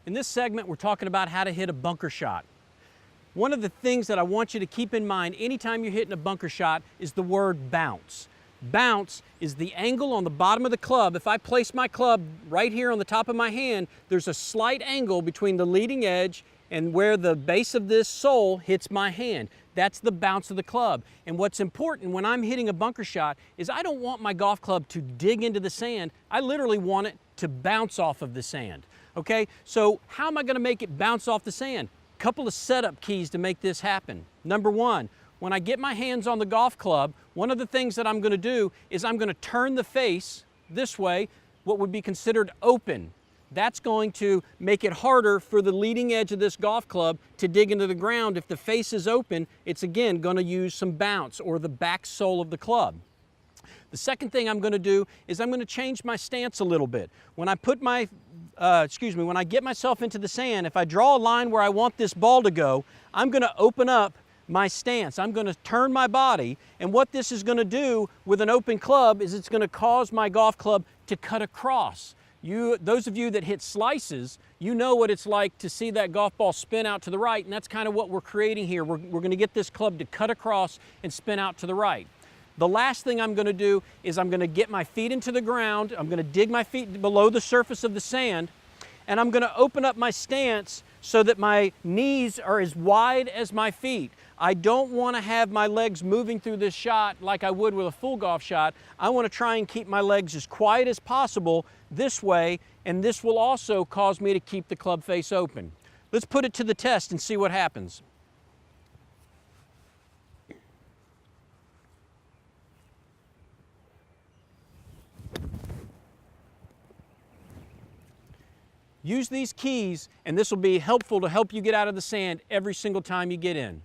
In this segment, we're talking about how to hit a bunker shot. One of the things that I want you to keep in mind anytime you're hitting a bunker shot is the word bounce. Bounce is the angle on the bottom of the club. If I place my club right here on the top of my hand, there's a slight angle between the leading edge and where the base of this sole hits my hand. That's the bounce of the club. And what's important when I'm hitting a bunker shot is I don't want my golf club to dig into the sand. I literally want it to bounce off of the sand. Okay, so how am I gonna make it bounce off the sand? Couple of setup keys to make this happen. Number one, when I get my hands on the golf club, one of the things that I'm gonna do is I'm gonna turn the face this way, what would be considered open. That's going to make it harder for the leading edge of this golf club to dig into the ground. If the face is open, it's again gonna use some bounce or the back sole of the club. The second thing I'm gonna do is I'm gonna change my stance a little bit. When I put my, when I get myself into the sand, if I draw a line where I want this ball to go, I'm gonna open up my stance. I'm gonna turn my body, and what this is gonna do with an open club is it's gonna cause my golf club to cut across. Those of you that hit slices, you know what it's like to see that golf ball spin out to the right, and that's kind of what we're creating here. We're gonna get this club to cut across and spin out to the right. The last thing I'm gonna do is I'm gonna get my feet into the ground, I'm gonna dig my feet below the surface of the sand, and I'm gonna open up my stance so that my knees are as wide as my feet. I don't wanna have my legs moving through this shot like I would with a full golf shot. I wanna try and keep my legs as quiet as possible this way, and this will also cause me to keep the club face open. Let's put it to the test and see what happens. Use these keys, and this will be helpful to help you get out of the sand every single time you get in.